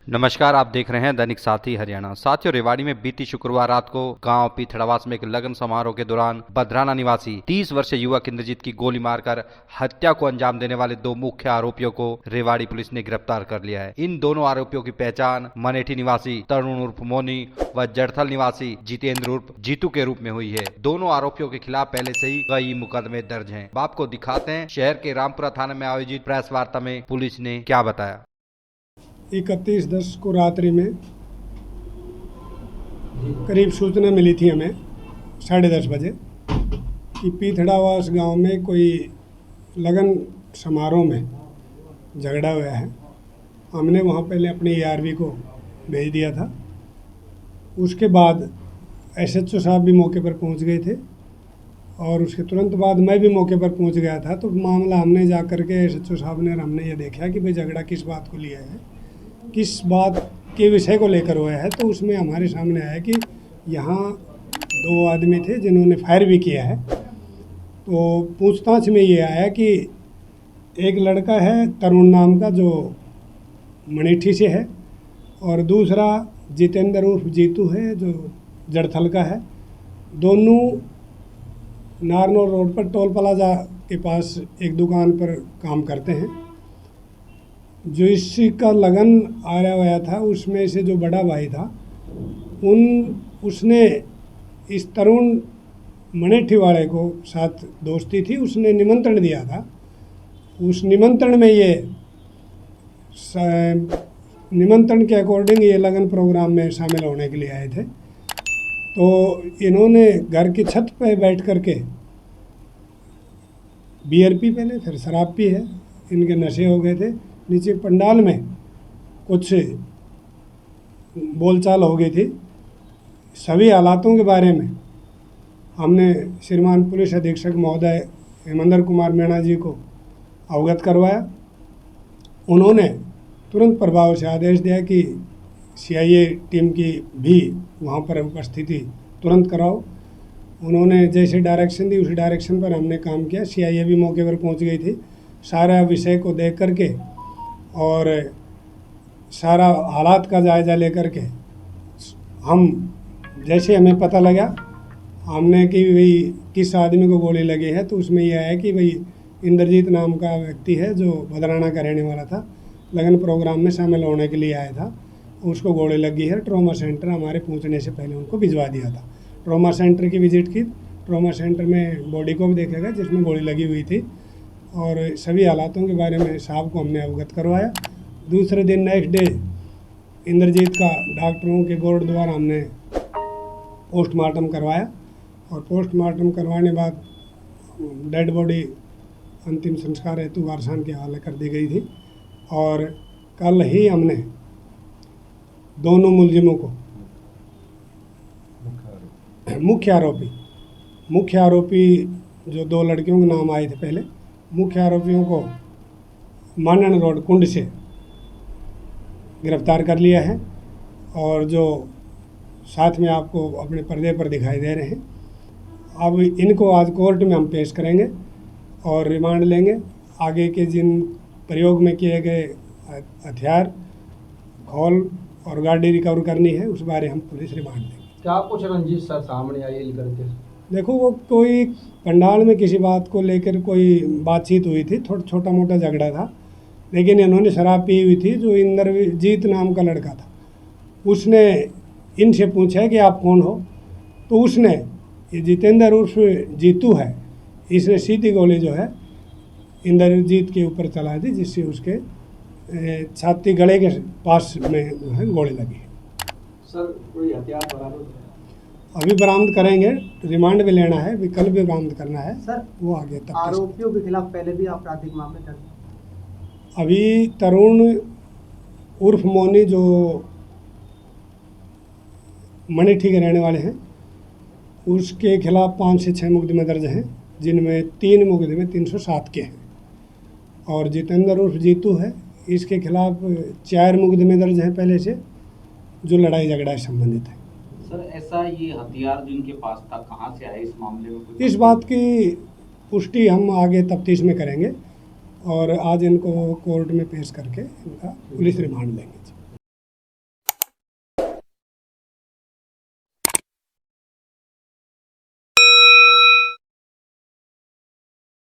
नमस्कार, आप देख रहे हैं दैनिक साथी हरियाणा। साथियों, रेवाड़ी में बीती शुक्रवार रात को गांव पीथड़ावास में एक लगन समारोह के दौरान बधराना निवासी 30 वर्षीय युवक इंद्रजीत की गोली मारकर हत्या को अंजाम देने वाले दो मुख्य आरोपियों को रेवाड़ी पुलिस ने गिरफ्तार कर लिया है। इन दोनों आरोपियों की पहचान मनेठी निवासी तरुण उर्फ मोनी व जड़थल निवासी जितेंद्र उर्फ जीतू के रूप में हुई है। दोनों आरोपियों के खिलाफ पहले से ही कई मुकदमे दर्ज हैं। आपको दिखाते हैं शहर के रामपुरा थाने में आयोजित प्रेस वार्ता में पुलिस ने क्या बताया। 31/10 को रात्रि में करीब सूचना मिली थी हमें 10:30 बजे कि पीथड़ावास गांव में कोई लगन समारोह में झगड़ा हुआ है। हमने वहां पहले अपने ARV को भेज दिया था। उसके बाद SHO साहब भी मौके पर पहुंच गए थे और उसके तुरंत बाद मैं भी मौके पर पहुंच गया था। तो मामला हमने जा कर के SHO साहब ने हमने ये देखा कि भाई झगड़ा किस बात को लिया है, किस बात के विषय को लेकर हुआ है। तो उसमें हमारे सामने आया कि यहाँ 2 आदमी थे जिन्होंने फायर भी किया है। तो पूछताछ में ये आया कि एक लड़का है तरुण नाम का जो मनेठी से है और दूसरा जितेंद्र उर्फ जीतू है जो जड़थल का है। दोनों नारनौल रोड पर टोल प्लाजा के पास एक दुकान पर काम करते हैं। जो इसका लगन आया हुआ था उसमें से जो बड़ा भाई था उसने इस तरुण मनेठी वाले को साथ दोस्ती थी, उसने निमंत्रण दिया था। उस निमंत्रण में निमंत्रण के अकॉर्डिंग ये लगन प्रोग्राम में शामिल होने के लिए आए थे। तो इन्होंने घर की छत पर बैठ कर के बियर पी, पहले फिर शराब पी है, इनके नशे हो गए थे। नीचे पंडाल में कुछ बोलचाल हो गई थी। सभी हालातों के बारे में हमने श्रीमान पुलिस अधीक्षक महोदय हेमेंद्र कुमार मीणा जी को अवगत करवाया। उन्होंने तुरंत प्रभाव से आदेश दिया कि CIA टीम की भी वहाँ पर उपस्थिति तुरंत कराओ। उन्होंने जैसे डायरेक्शन दी उसी डायरेक्शन पर हमने काम किया। CIA भी मौके पर पहुँच गई थी। सारा विषय को देख करके और सारा हालात का जायज़ा लेकर के हम जैसे हमें पता लगा हमने कि भाई किस आदमी को गोली लगी है, तो उसमें यह आया कि भाई इंद्रजीत नाम का व्यक्ति है जो बधराना का रहने वाला था, लगन प्रोग्राम में शामिल होने के लिए आया था, उसको गोली लगी है। ट्रॉमा सेंटर हमारे पहुंचने से पहले उनको भिजवा दिया था। ट्रॉमा सेंटर की विजिट की। ट्रॉमा सेंटर में बॉडी को भी देखा गया जिसमें गोली लगी हुई थी और सभी हालातों के बारे में साहब को हमने अवगत करवाया। दूसरे दिन नेक्स्ट डे इंद्रजीत का डॉक्टरों के बोर्ड द्वारा हमने पोस्टमार्टम करवाया और पोस्टमार्टम करवाने बाद डेड बॉडी अंतिम संस्कार हेतु वारसान के हवाले कर दी गई थी। और कल ही हमने दोनों मुलजिमों को मुख्य आरोपी जो 2 लड़कियों के नाम आए थे पहले, मुख्य आरोपियों को मानन रोड कुंड से गिरफ्तार कर लिया है और जो साथ में आपको अपने पर्दे पर दिखाई दे रहे हैं। अब इनको आज कोर्ट में हम पेश करेंगे और रिमांड लेंगे। आगे के जिन प्रयोग में किए गए हथियार, खौल और गाड़ी रिकवर करनी है उस बारे हम पुलिस रिमांड देंगे। क्या कुछ रंजिश सर सामने आई लेकर के? देखो, वो कोई पंडाल में किसी बात को लेकर कोई बातचीत हुई थी, छोटा मोटा झगड़ा था, लेकिन इन्होंने शराब पी हुई थी। जो इंद्रजीत नाम का लड़का था उसने इनसे पूछा कि आप कौन हो, तो उसने, ये जितेंद्र उर्फ जीतू है, इसने सीधी गोली जो है इंद्रजीत के ऊपर चला दी जिससे उसके छाती गले के पास में जो है गोली लगी। सर कोई हथियार बरामद? अभी बरामद करेंगे, रिमांड भी लेना है, भी कल भी बरामद करना है सर। वो आगे तक। आरोपियों के खिलाफ पहले भी आपराधिक मामले दर्ज? अभी तरुण उर्फ मोनी जो मनेठी के रहने वाले हैं उसके खिलाफ 5 से 6 मुकदमे दर्ज हैं, जिनमें 3 मुकदमे 307 के हैं। और जितेंद्र उर्फ जीतू है, इसके खिलाफ 4 मुकदमे दर्ज हैं पहले से, जो लड़ाई झगड़ा से संबंधित है। सर, ऐसा ये हथियार जिनके पास था कहाँ से आया, इस मामले में कुछ? इस बात की पुष्टि हम आगे तफ्तीश में करेंगे और आज इनको कोर्ट में पेश करके इनका पुलिस रिमांड लेंगे।